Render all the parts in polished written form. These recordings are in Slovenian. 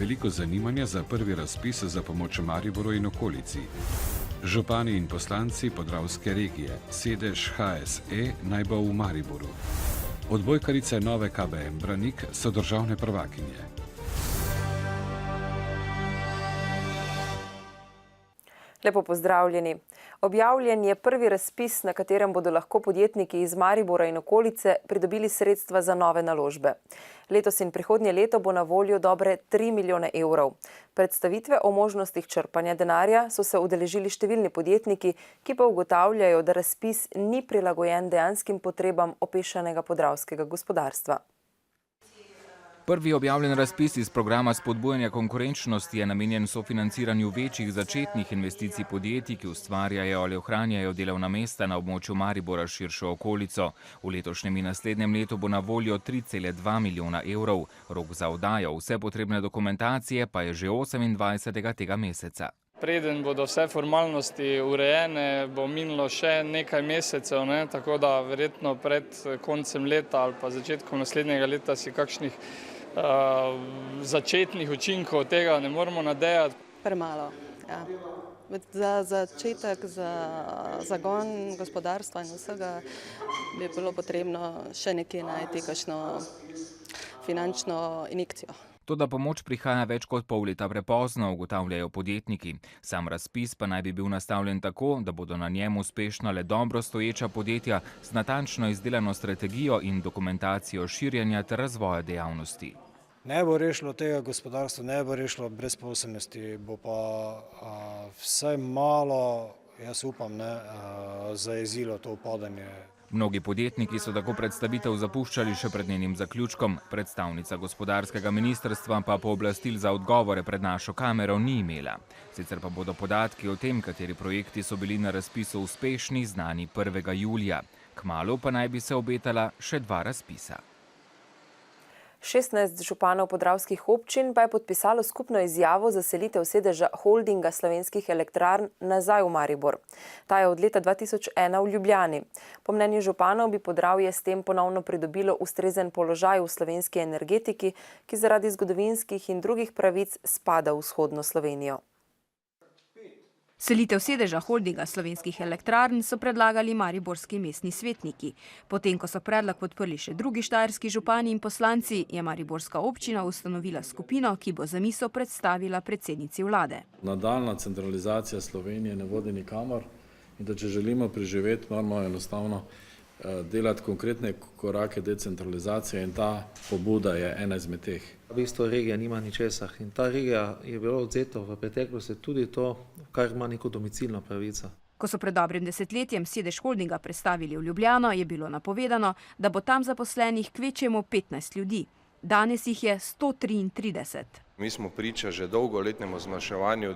veliko zanimanja za prvi razpis za pomoč Mariboru in okolici. Župani in poslanci Podravske regije, sedež HSE naj bo v Mariboru. Odbojkarice Nove KBM Branik so državne prvakinje. Lepo pozdravljeni. Objavljen je prvi razpis, na katerem bodo lahko podjetniki iz Maribora in okolice pridobili sredstva za nove naložbe. Letos in prihodnje leto bo na voljo dobre 3 milijone evrov. Predstavitve o možnostih črpanja denarja so se udeležili številni podjetniki, ki pa ugotavljajo, da razpis ni prilagojen dejanskim potrebam opešanega podravskega gospodarstva. Prvi objavljen razpis iz programa spodbujanja konkurenčnosti je namenjen sofinanciranju večjih začetnih investicij podjetij, ki ustvarjajo ali ohranjajo delovna mesta na območju Maribora s širšo okolico. V letošnjem in naslednjem letu bo na voljo 3,2 milijona evrov. Rok za oddajo vse potrebne dokumentacije pa je že 28. tega meseca. Preden bodo vse formalnosti urejene, bo minilo še nekaj mesecev, tako da verjetno pred koncem leta ali pa začetkom naslednjega leta si kakšnih začetnih učinkov tega ne moremo nadejati. Premalo, ja. Za začetek, za zagon gospodarstva in vsega bi bilo potrebno še nekje najti kakšno finančno injekcijo. Toda pomoč prihaja več kot pol leta prepozno, ugotavljajo podjetniki. Sam razpis pa naj bi bil nastavljen tako, da bodo na njem uspešna le dobro stoječa podjetja z natančno izdelano strategijo in dokumentacijo širjenja ter razvoja dejavnosti. Ne bo rešilo tega gospodarstva, ne bo rešilo brezposelnosti, bo pa vsaj malo, jaz upam, zajezilo to upadanje. Mnogi podjetniki so tako predstavitev zapuščali še pred njenim zaključkom. Predstavnica gospodarskega ministrstva pa pooblastil za odgovore pred našo kamero ni imela. Sicer pa bodo podatki o tem, kateri projekti so bili na razpisu uspešni, znani 1. julija. Kmalu pa naj bi se obetala še 2 razpisa. 16 županov podravskih občin pa je podpisalo skupno izjavo za selitev sedeža holdinga Slovenskih elektrarn nazaj v Maribor. Ta je od leta 2001 v Ljubljani. Po mnenju županov bi Podravje s tem ponovno pridobilo ustrezen položaj v slovenski energetiki, ki zaradi zgodovinskih in drugih pravic spada v vzhodno Slovenijo. Selitev sedeža holdinga Slovenskih elektrarn so predlagali mariborski mestni svetniki. Potem, ko so predlog podprli še drugi štajerski župani in poslanci, je mariborska občina ustanovila skupino, ki bo zamisel predstavila predsednici vlade. Nadaljna centralizacija Slovenije ne vodi nikamor in da če želimo preživeti, moramo enostavno delati konkretne korake decentralizacije in ta pobuda je ena izmed teh. V bistvu regija nima ničesar in ta regija je bilo odzeto v preteklosti tudi to, kar ima neko domicilno pravico. Ko so pred dobrim desetletjem sedež holdinga predstavili v Ljubljano, je bilo napovedano, da bo tam zaposlenih kvečjemu 15 ljudi. Danes jih je 133. Mi smo priča že dolgoletnemu zmanjševanju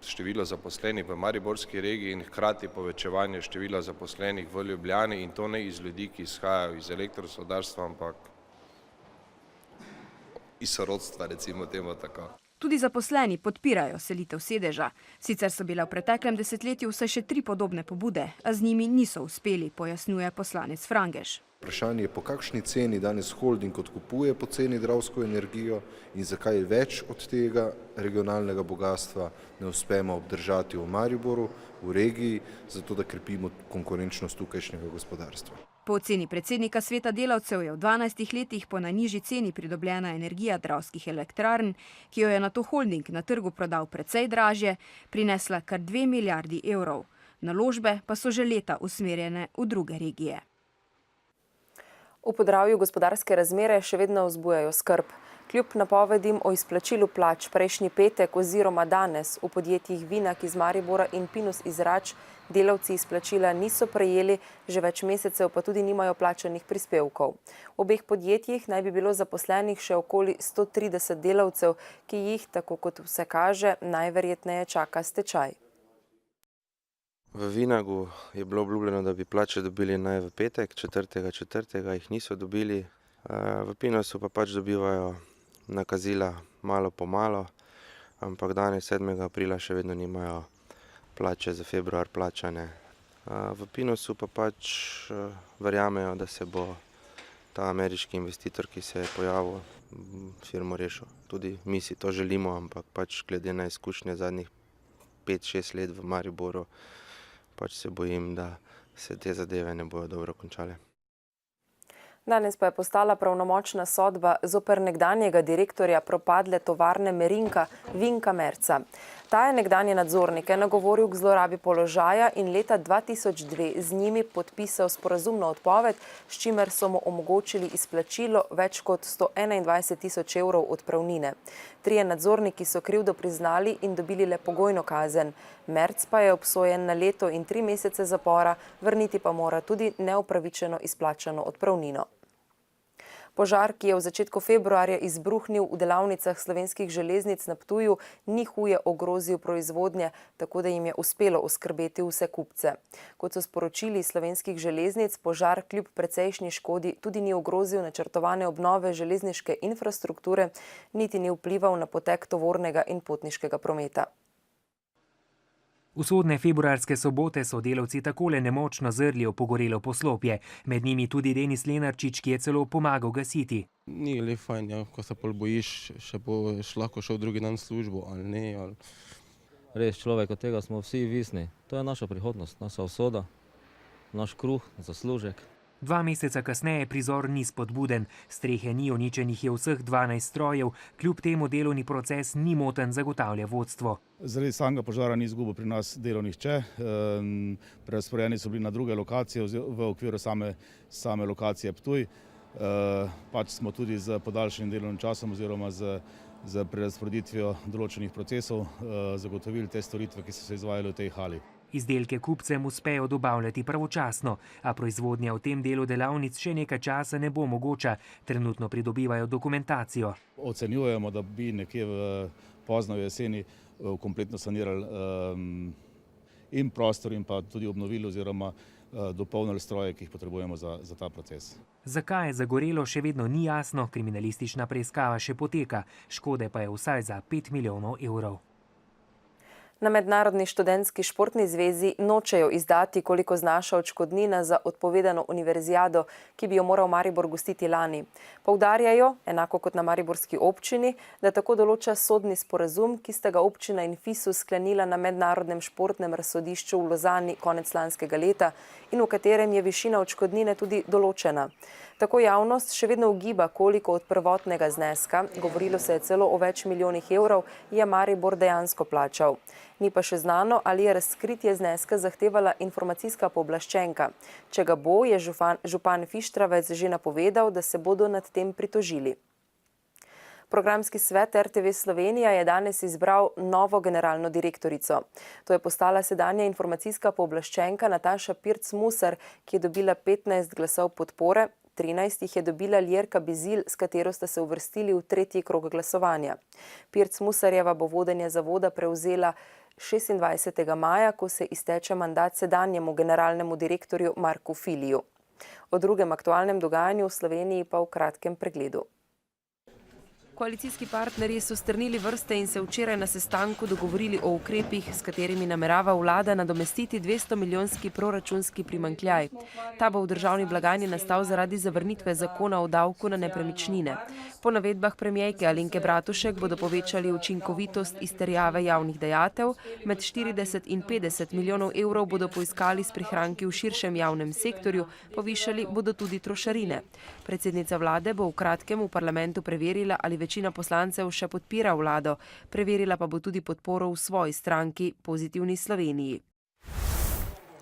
števila zaposlenih v mariborski regiji in hkrati povečevanje števila zaposlenih v Ljubljani in to ne iz ljudi, ki izhajajo iz elektrosodarstva, ampak iz sorodstva, recimo temu tako. Tudi zaposleni podpirajo selitev sedeža. Sicer so bile v preteklem desetletju vsaj še 3 podobne pobude, a z njimi niso uspeli, pojasnjuje poslanec Frangež. Vprašanje je, po kakšni ceni danes holding odkupuje poceni dravsko energijo in zakaj več od tega regionalnega bogatstva ne uspemo obdržati v Mariboru, v regiji, zato da krepimo konkurenčnost tukajšnjega gospodarstva. Po oceni predsednika sveta delavcev je v 12 letih po najnižji ceni pridobljena energija Dravskih elektrarn, ki jo je nato holding na trgu prodal precej dražje, prinesla kar 2 milijardi evrov. Naložbe pa so že leta usmerjene v druge regije. V Podravju gospodarske razmere še vedno vzbujajo skrb. Kljub napovedim o izplačilu plač prejšnji petek oziroma danes v podjetjih Vinak iz Maribora in Pinus iz Rač delavci izplačila niso prejeli, že več mesecev pa tudi nimajo plačanih prispevkov. V obeh podjetjih naj bi bilo zaposlenih še okoli 130 delavcev, ki jih, tako kot vse kaže, najverjetneje čaka stečaj. V Vinagu je bilo obljubljeno, da bi plače dobili naj v petek, 4.4. jih niso dobili. V Pinusu pa pač dobivajo nakazila malo po malo, ampak danes 7. aprila še vedno nimajo plače za februar plačane. V Pinusu pa pač verjamejo, da se bo ta ameriški investitor, ki se je pojavil, firmo rešil. Tudi mi si to želimo, ampak pač glede na izkušnje zadnjih 5-6 let v Mariboru, pač se bojim, da se te zadeve ne bodo dobro končale. Danes pa je postala pravnomočna sodba zoper nekdanjega direktorja propadle tovarne Merinka Vinka Merca. Ta je nekdanje nadzornike nagovoril k zlorabi položaja in leta 2002 z njimi podpisal sporazumno odpoved, s čimer so mu omogočili izplačilo več kot 121.000 evrov odpravnine. 3 nadzorniki so krivdo priznali in dobili le pogojno kazen. Merc pa je obsojen na leto in 3 mesece zapora, vrniti pa mora tudi neupravičeno izplačano odpravnino. Požar, ki je v začetku februarja izbruhnil v delavnicah Slovenskih železnic na Ptuju, ni huje ogrozil proizvodnje, tako da jim je uspelo oskrbeti vse kupce. Kot so sporočili Slovenskih železnic, požar kljub precejšnji škodi tudi ni ogrozil načrtovane obnove železniške infrastrukture, niti ni vplival na potek tovornega in potniškega prometa. Usodne februarske sobote so delavci takole nemočno zrli v pogorelo poslopje, med njimi tudi Denis Lenarčič, ki je celo pomagal gasiti. Ni le fajn, ja, ko se pol bojiš, še boš lahko šel drugi dan v službo ali ne. Ali... Res človek, od tega smo vsi visni. To je naša prihodnost, naša usoda, naš kruh, zaslužek. 2 meseca kasneje prizor ni spodbuden. Strehe ni, uničenih je vseh 12 strojev, kljub temu delovni proces ni moten, zagotavlja vodstvo. Zaradi samega požara ni izgubil pri nas delov nihče. Prerazporejeni so bili na druge lokacije v okviru same lokacije Ptuj. Pač smo tudi z podaljšanim delovnim časom oziroma z prerazporeditvijo določenih procesov zagotovili te storitve, ki so se izvajale v tej hali. Izdelke kupcem uspejo dobavljati pravočasno, a proizvodnja v tem delu delavnic še nekaj časa ne bo mogoča. Trenutno pridobivajo dokumentacijo. Ocenjujemo, da bi nekje v pozno jeseni kompletno sanirali in prostor in pa tudi obnovili oziroma dopolnili stroje, ki jih potrebujemo za ta proces. Zakaj je zagorelo, še vedno ni jasno, kriminalistična preiskava še poteka, škode pa je vsaj za 5 milijonov evrov. Na Mednarodni študentski športni zvezi nočejo izdati, koliko znaša odškodnina za odpovedano univerzijado, ki bi jo moral Maribor gostiti lani. Poudarjajo, enako kot na mariborski občini, da tako določa sodni sporazum, ki sta ga občina in FISUS sklenila na Mednarodnem športnem razsodišču v Lozani konec lanskega leta in v katerem je višina odškodnine tudi določena. Tako javnost še vedno ugiba, koliko od prvotnega zneska, govorilo se je celo o več milijonih evrov, je Maribor dejansko plačal. Ni pa še znano, ali je razkritje zneska zahtevala informacijska pooblaščenka. Če ga bo, je župan Fištravec že napovedal, da se bodo nad tem pritožili. Programski svet RTV Slovenija je danes izbral novo generalno direktorico. To je postala sedanja informacijska pooblaščenka Nataša Pirc-Musar, ki je dobila 15 glasov podpore, 13 jih je dobila Ljerka Bizilj, s katero sta se uvrstili v 3. krog glasovanja. Pirc-Musarjeva bo vodenje zavoda prevzela 26. maja, ko se izteče mandat sedanjemu generalnemu direktorju Marku Filiju. O drugem aktualnem dogajanju v Sloveniji pa v kratkem pregledu. Koalicijski partnerji so strnili vrste in se včeraj na sestanku dogovorili o ukrepih, s katerimi namerava vlada nadomestiti 200-milijonski proračunski primanjkljaj. Ta bo v državni blagajni nastal zaradi zavrnitve zakona o davku na nepremičnine. Po navedbah premierke Alenke Bratušek bodo povečali učinkovitost izterjave javnih dajatev, med 40 in 50 milijonov evrov bodo poiskali s prihranki v širšem javnem sektorju, povišali bodo tudi trošarine. Predsednica vlade bo v kratkem v parlamentu preverila, ali večina poslancev še podpira vlado, preverila pa bo tudi podporo v svoji stranki Pozitivni Sloveniji.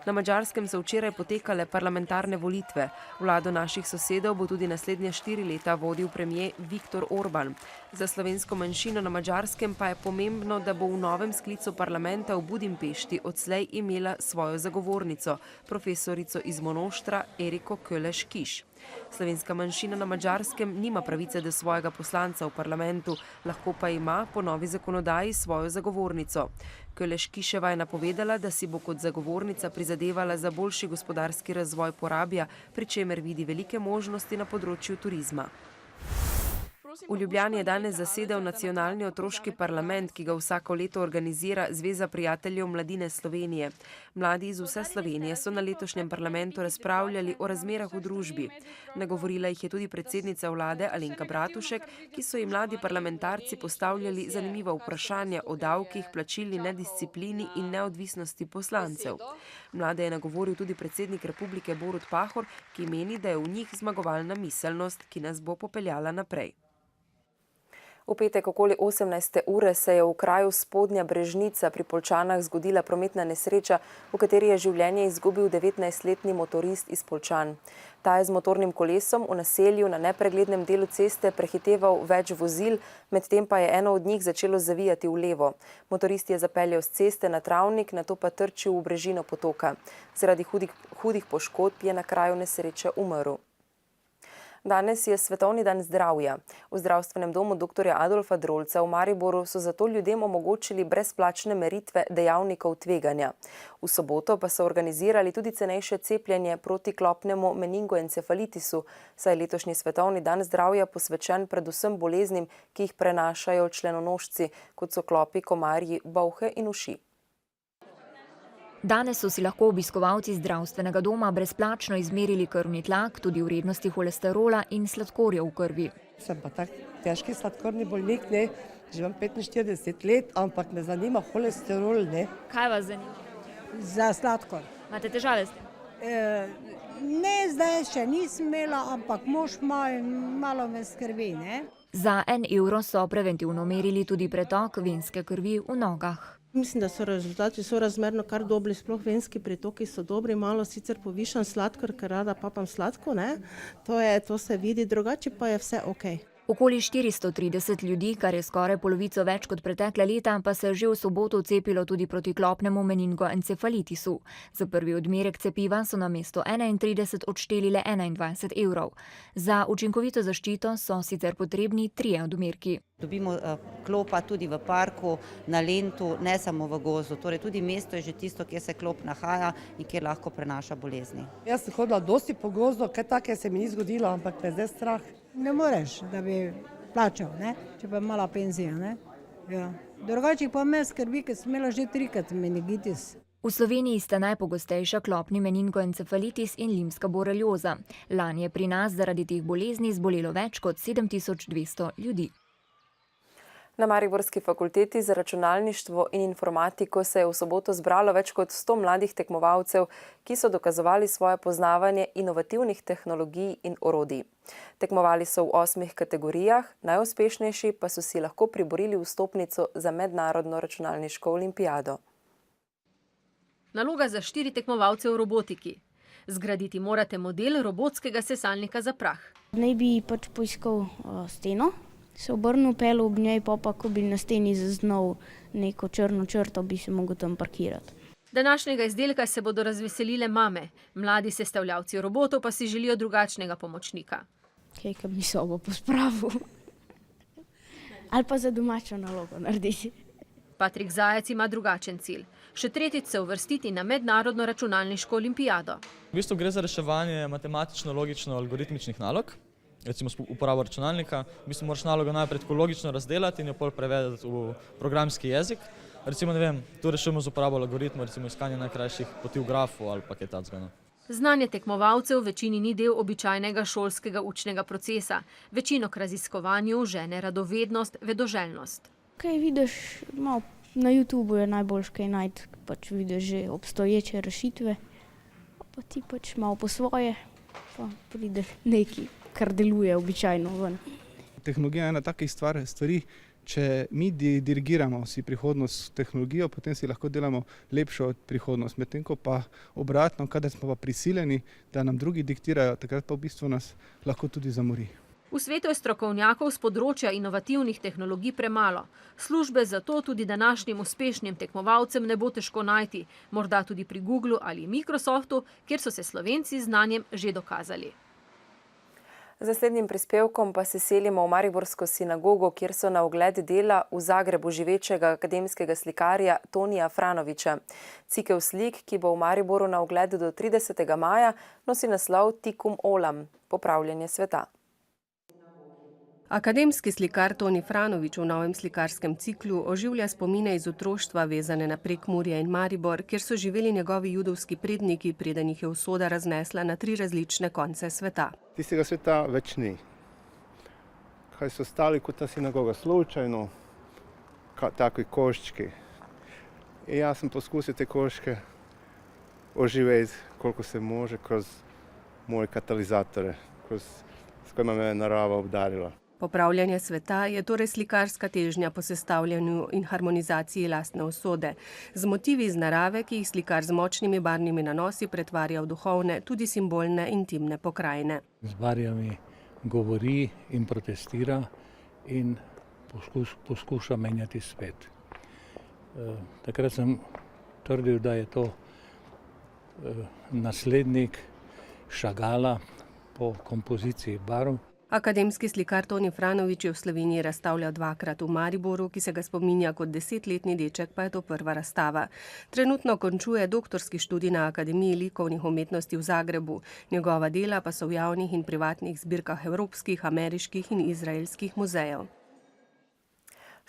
Na Madžarskem so včeraj potekale parlamentarne volitve. Vlado naših sosedov bo tudi naslednje 4 leta vodil premier Viktor Orban. Za slovensko manjšino na Madžarskem pa je pomembno, da bo v novem sklicu parlamenta v Budimpešti odslej imela svojo zagovornico, profesorico iz Monoštra Eriko Köleš-Kiš. Slovenska manjšina na Madžarskem nima pravice do svojega poslanca v parlamentu, lahko pa ima po novi zakonodaji svojo zagovornico. Köleš-Kiševa je napovedala, da si bo kot zagovornica prizadevala za boljši gospodarski razvoj Porabja, pri čemer vidi velike možnosti na področju turizma. V Ljubljani je danes zasedal nacionalni otroški parlament, ki ga vsako leto organizira Zveza prijateljev mladine Slovenije. Mladi iz vse Slovenije so na letošnjem parlamentu razpravljali o razmerah v družbi. Nagovorila jih je tudi predsednica vlade Alenka Bratušek, ki so ji mladi parlamentarci postavljali zanimiva vprašanja o davkih, plačilni nedisciplini in neodvisnosti poslancev. Mlade je nagovoril tudi predsednik republike Borut Pahor, ki meni, da je v njih zmagovalna miselnost, ki nas bo popeljala naprej. V petek okoli 18. ure se je v kraju Spodnja Brežnica pri Poljčanah zgodila prometna nesreča, v kateri je življenje izgubil 19-letni motorist iz Poljčan. Ta je z motornim kolesom v naselju na nepreglednem delu ceste prehiteval več vozil, medtem pa je eno od njih začelo zavijati v levo. Motorist je zapeljal s ceste na travnik, nato pa trčil v brežino potoka. Zaradi hudih poškodb je na kraju nesreče umrl. Danes je Svetovni dan zdravja. V zdravstvenem domu dr. Adolfa Drolca v Mariboru so zato ljudem omogočili brezplačne meritve dejavnikov tveganja. V soboto pa so organizirali tudi cenejše cepljenje proti klopnemu meningoencefalitisu, saj je letošnji Svetovni dan zdravja posvečen predvsem boleznim, ki jih prenašajo členonožci, kot so klopi, komarji, bolhe in uši. Danes so si lahko obiskovalci zdravstvenega doma brezplačno izmerili krvni tlak, tudi vrednosti holesterola in sladkorja v krvi. Sem pa tak težki sladkorni bolnik, ne, živim 45 let, ampak me zanima holesterol, ne. Kaj vas zanima? Za sladkor. Imate težave s tem? Ne, zdaj še nisem imela, ampak mož malo me skrbi, ne. Za 1 evro so preventivno merili tudi pretok venske krvi v nogah. Mislim, da so rezultati sorazmerno kar dobri, sploh venski pretoki so dobri, malo sicer povišan sladkor, ker rada papam sladko, ne. To se vidi, drugače pa je vse okej. Okoli 430 ljudi, kar je skoraj polovico več kot pretekla leta, pa se je že v soboto cepilo tudi proti klopnemu meningoencefalitisu. Za prvi odmerek cepiva so namesto 31 odšteli le 21 evrov. Za učinkovito zaščito so sicer potrebni 3 odmerki. Dobimo klopa tudi v parku, na Lentu, ne samo v gozdu. Torej tudi mesto je že tisto, kjer se klop nahaja in kjer lahko prenaša bolezni. Jaz sem hodila dosti po gozdu, kaj take se mi ni zgodilo, ampak me zdaj strah. Ne moreš, da bi plačal, ne, če pa je mala penzija, ne. Ja. Drugače pa me skrbi, ker sem imela že 3krat meningitis. V Sloveniji sta najpogostejša klopni meningoencefalitis in limska borelioza. Lani je pri nas zaradi teh bolezni zbolelo več kot 7200 ljudi. Na Mariborski fakulteti za računalništvo in informatiko se je v soboto zbralo več kot 100 mladih tekmovalcev, ki so dokazovali svoje poznavanje inovativnih tehnologij in orodij. Tekmovali so v 8 kategorijah, najuspešnejši pa so si lahko priborili vstopnico za mednarodno računalniško olimpijado. Naloga za 4 tekmovalce v robotiki. Zgraditi morate model robotskega sesalnika za prah. Naj bi pač poiskal steno, se obrnil, pelil ob njej, pa ko bi na steni zaznal neko črno črto, bi se mogel tam parkirati. Današnjega izdelka se bodo razveselile mame. Mladi sestavljavci robotov pa si želijo drugačnega pomočnika. Kaj, ki bi sobo pospravil. Ali pa za domačo nalogo narediti. Patrik Zajec ima drugačen cilj. Še tretjič se uvrstiti na mednarodno računalniško olimpijado. V bistvu gre za reševanje matematično-logično-algoritmičnih nalog. Recimo uporabo računalnika, v bistvu moraš nalogo najprej tako logično razdelati in jo pol prevedati v programski jezik. Recimo, ne vem, tu rešujemo z uporabo algoritmov, recimo iskanje najkrajših poti v grafu ali pa kaj takega. Znanje tekmovalcev v večini ni del običajnega šolskega učnega procesa. Večino k raziskovanju žene radovednost, vedoželjnost. Kaj vidiš, na YouTubu je najboljš kaj najti, pač vidiš že obstoječe rešitve, pa ti pač malo po svoje, pa pride neki, kar deluje običajno ven. Tehnologija je ena takih stvari, če mi dirigiramo si prihodnost tehnologijo, potem si lahko delamo lepšo prihodnost. Medtem ko pa obratno, kadar smo pa prisiljeni, da nam drugi diktirajo, takrat pa v bistvu nas lahko tudi zamori. V svetu je strokovnjakov z področja inovativnih tehnologij premalo. Službe zato tudi današnjim uspešnim tekmovalcem ne bo težko najti, morda tudi pri Googlu ali Microsoftu, kjer so se Slovenci z znanjem že dokazali. Z naslednjim prispevkom pa se selimo v Mariborsko sinagogo, kjer so na ogled dela v Zagrebu živečega akademskega slikarja Tonija Franovića. Cikel slik, ki bo v Mariboru na ogled do 30. maja, nosi naslov Tikkun Olam, popravljanje sveta. Akademski slikar Toni Franović v novem slikarskem ciklu oživlja spomine iz otroštva vezane na Prekmurje in Maribor, kjer so živeli njegovi judovski predniki, preden jih je usoda raznesla na 3 različne konce sveta. Tistega sveta več ni. Kaj so ostali kot ta sinagoga slučajno, takvi koščki. In jaz sem poskusil te koščke oživeti, koliko se može, kroz moje katalizatore, s kojima me je narava obdarila. Popravljanje sveta je torej slikarska težnja po sestavljanju in harmonizaciji lastne usode. Z motivi iz narave, ki jih slikar z močnimi barvnimi nanosi pretvarja v duhovne, tudi simbolne, intimne pokrajine. Z barvami govori in protestira in poskuša menjati svet. Takrat sem trdil, da je to naslednik Chagalla po kompoziciji barv. Akademski slikar Toni Franović je v Sloveniji razstavljal 2-krat v Mariboru, ki se ga spominja kot 10-letni deček, pa je to prva razstava. Trenutno končuje doktorski študij na Akademiji likovnih umetnosti v Zagrebu. Njegova dela pa so v javnih in privatnih zbirkah evropskih, ameriških in izraelskih muzejev.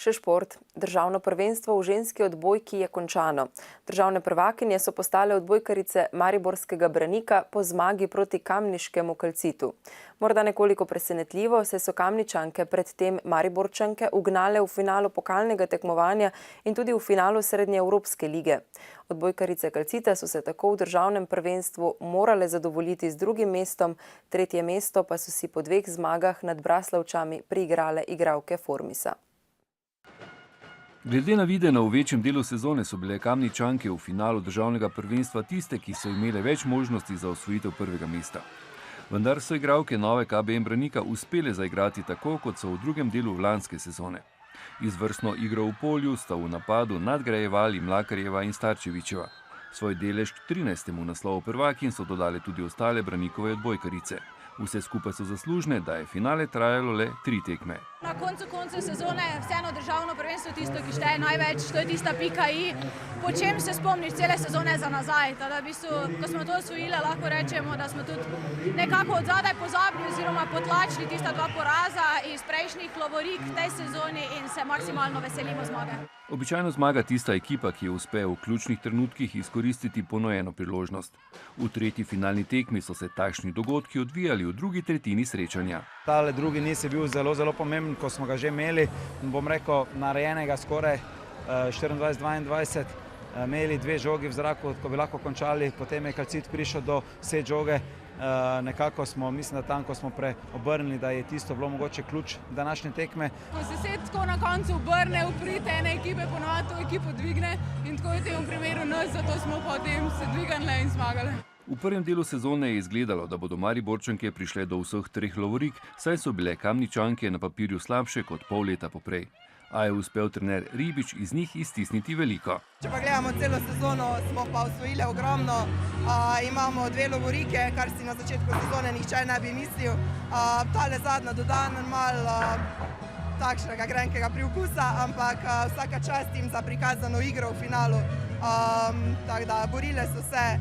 Še šport. Državno prvenstvo v ženski odbojki je končano. Državne prvakinje so postale odbojkarice mariborskega Branika po zmagi proti kamniškemu Kalcitu. Morda nekoliko presenetljivo, saj so Kamničanke predtem Mariborčanke ugnale v finalu pokalnega tekmovanja in tudi v finalu Srednjeevropske lige. Odbojkarice Kalcita so se tako v državnem prvenstvu morale zadovoljiti z 2. mestom, 3. mesto pa so si po 2 zmagah nad Braslovčami priigrale igralke Formisa. Glede na videno v večjem delu sezone so bile Kamničanke v finalu državnega prvenstva tiste, ki so imele več možnosti za osvojitev 1. mesta. Vendar so igralke nove KBM Branika uspele zaigrati tako, kot so v drugem delu lanske sezone. Izvrstno igro v polju sta v napadu nadgrajevali Mlakarjeva in Starčevičeva. Svoj delež k 13. naslovu prvakin so dodale tudi ostale Branikove odbojkarice. Vse skupaj so zaslužne, da je finale trajalo le 3 tekme. Na koncu sezone vseeno državno prvenstvo tisto, ki šteje največ, to je tista pika i, po čem se spomniš cele sezone za nazaj. Tada v bistvu, ko smo to osvojili, lahko rečemo, da smo tudi nekako od zadaj pozabili oziroma potlačili tista 2 poraza iz prejšnjih lovorik tej sezoni in se maksimalno veselimo zmage. Običajno zmaga tista ekipa, ki uspe v ključnih trenutkih izkoristiti ponujeno priložnost. V 3. finalni tekmi so se takšni dogodki odvijali v drugi tretjini srečanja. Tale drugi niz je bil zelo pomemben, ko smo ga že imeli, bom rekel, narejenega skoraj 24-22, imeli 2 žogi v zraku, ko bi lahko končali, potem je Kalcit prišel do vse žoge. Nekako smo, mislim, da tam, ko smo preobrnili, da je tisto bilo mogoče ključ današnje tekme. Ko se set tako na koncu obrne v prid ene ekipe, ponovadi to ekipo dvigne in tako je v tem primeru nas, zato smo potem se dvignile in zmagali. V prvem delu sezone je izgledalo, da bodo Mariborčanke prišle do vseh 3 lovorik, saj so bile Kamničanke na papirju slabše kot pol leta poprej. A je uspel trener Ribič iz njih iztisniti veliko. Če pa gledamo celo sezono, smo pa osvojile ogromno. Imamo 2 lovorike, kar si na začetku sezone nihče ne bi mislil. Tale zadnja dodana malo takšnega grenkega priokusa, ampak vsaka čast jim za prikazano igro v finalu. Tako da borile so se,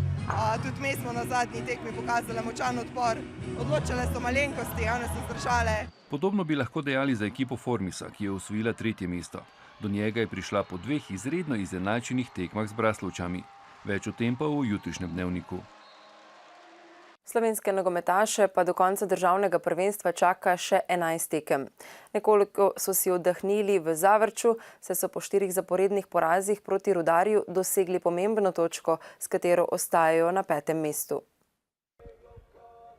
tudi mi smo na zadnji tekmi pokazali močan odpor. Odločile so malenkosti, one so zdržale. Podobno bi lahko dejali za ekipo Formisa, ki je osvojila 3. mesto. Do njega je prišla po 2 izredno izenačenih tekmah z Braslovčami. Več o tem pa v jutrišnjem dnevniku. Slovenske nogometaše pa do konca državnega prvenstva čaka še 11 tekem. Nekoliko so si oddahnili v Zavrču, saj so po 4 zaporednih porazih proti Rudarju dosegli pomembno točko, s katero ostajajo na 5. mestu.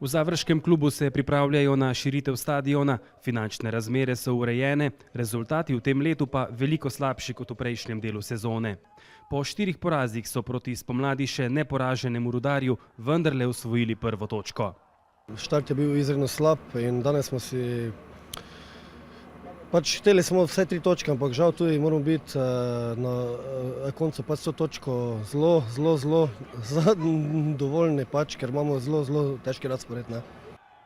V završkem klubu se pripravljajo na širitev stadiona, finančne razmere so urejene, rezultati v tem letu pa veliko slabši kot v prejšnjem delu sezone. Po 4 porazih so proti spomladi še neporaženemu Rudarju vendarle osvojili prvo točko. Štart je bil izredno slab in danes smo si hteli smo vse 3 točke, ampak žal tudi moramo biti na koncu s to točko zelo zadovoljni, ker imamo zelo težki razpored.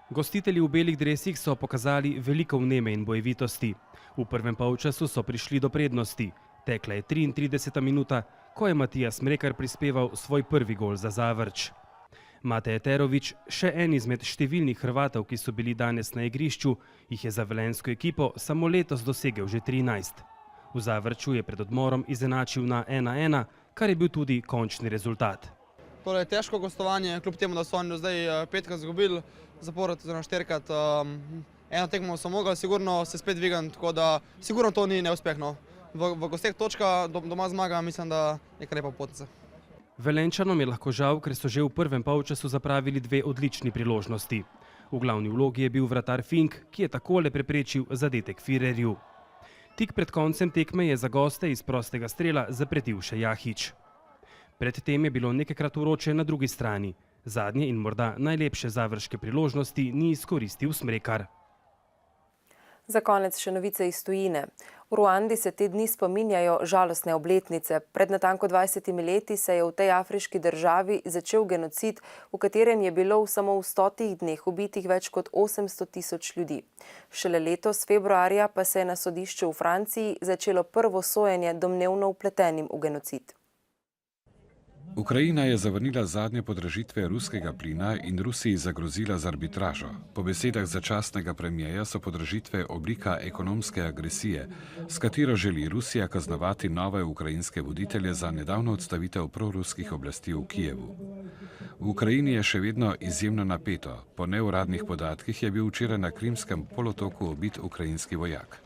Gostitelji v belih dresih so pokazali veliko vneme in bojevitosti. V prvem polčasu so prišli do prednosti. Tekla je 33. minuta, ko je Matija Smrekar prispeval svoj prvi gol za Zavrč. Mate Eterović, še en izmed številnih Hrvatov, ki so bili danes na igrišču, jih je za velenjsko ekipo samo letos dosegel že 13. V Zavrču je pred odmorom izenačil na 1:1, kar je bil tudi končni rezultat. Torej, težko gostovanje, kljub temu, da so oni do zdaj 5krat izgubili, zapored oziroma 4krat. Eno tekmo so mogli sigurno se spet dvigati, tako da sigurno to ni neuspeh. No. V gosteh točka, doma zmaga, mislim, da je kar lepa potnica. Velenjčanom je lahko žal, ker so že v prvem polčasu zapravili 2 odlični priložnosti. V glavni vlogi je bil vratar Fink, ki je takole preprečil zadetek Firerju. Tik pred koncem tekme je za goste iz prostega strela zapretil še Jahić. Predtem je bilo nekajkrat vroče na drugi strani. Zadnje in morda najlepše završke priložnosti ni izkoristil Smrekar. Za konec še novice iz tujine. V Ruandi se te dni spominjajo žalostne obletnice. Pred natanko 20 leti se je v tej afriški državi začel genocid, v katerem je bilo samo v 100 dneh ubitih več kot 800.000 ljudi. Šele letos februarja pa se je na sodišču v Franciji začelo prvo sojenje domnevno vpletenim v genocid. Ukrajina je zavrnila zadnje podražitve ruskega plina in Rusiji zagrozila z arbitražo. Po besedah začasnega premijeja so podražitve oblika ekonomske agresije, s katero želi Rusija kaznovati nove ukrajinske voditelje za nedavno odstavitev proruskih oblasti v Kijevu. V Ukrajini je še vedno izjemno napeto. Po neuradnih podatkih je bil včeraj na Krimskem polotoku ubit ukrajinski vojak.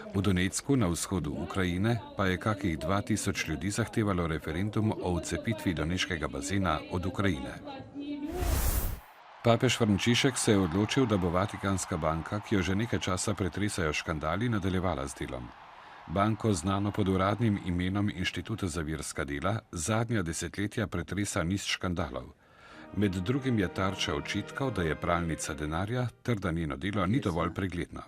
V Donetsku na vzhodu Ukrajine pa je kakih 2000 ljudi zahtevalo referendum o odcepitvi Doneškega bazena od Ukrajine. Papež Frančišek se je odločil, da bo Vatikanska banka, ki jo že nekaj časa pretresajo škandali, nadaljevala z delom. Banko, znano pod uradnim imenom Inštituta za verska dela, zadnja desetletja pretresa niz škandalov. Med drugim je tarča očitkov, da je pralnica denarja ter da njeno delo ni dovolj pregledno.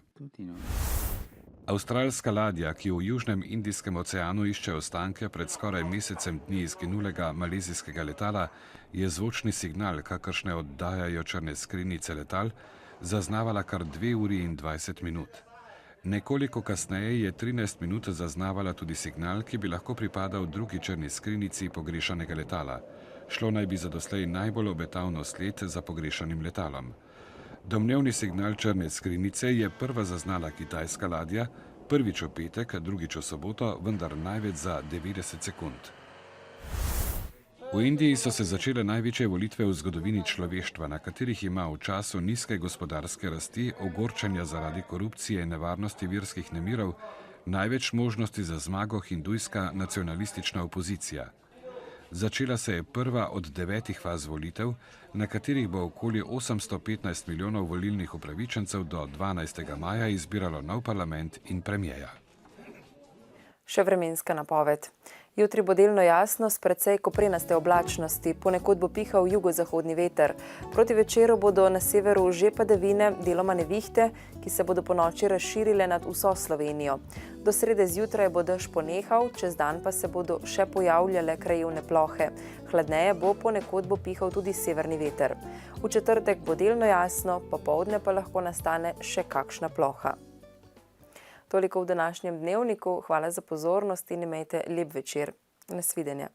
Avstralska ladja, ki v Južnem Indijskem oceanu išče ostanke pred skoraj mesecem dni izginulega malezijskega letala, je zvočni signal, kakršne oddajajo črne skrinjice letal, zaznavala kar 2 uri in 20 minut. Nekoliko kasneje je 13 minut zaznavala tudi signal, ki bi lahko pripadal drugi črni skrinjici pogrešanega letala. Šlo naj bi za doslej najbolj obetavno sled za pogrešanim letalom. Domnevni signal črne skrinjice je prva zaznala kitajska ladja, prvič v petek, drugič v soboto, vendar največ za 90 sekund. V Indiji so se začele največje volitve v zgodovini človeštva, na katerih ima v času nizke gospodarske rasti, ogorčenja zaradi korupcije in nevarnosti verskih nemirov največ možnosti za zmago hindujska nacionalistična opozicija. Začela se je prva od 9 faz volitev, na katerih bo okoli 815 milijonov volilnih upravičencev do 12. maja izbiralo nov parlament in premijeja. Še vremenska napoved. Jutri bo delno jasno s precej koprenaste oblačnosti, ponekod bo pihal jugozahodni veter. Proti večeru bodo na severu že padavine, deloma nevihte, ki se bodo ponoči razširile nad vso Slovenijo. Do srede zjutraj bo dež ponehal, čez dan pa se bodo še pojavljale krajevne plohe. Hladneje bo, ponekod bo pihal tudi severni veter. V četrtek bo delno jasno, popoldne pa lahko nastane še kakšna ploha. Toliko v današnjem dnevniku, hvala za pozornost in imejte lep večer. Nasvidenja.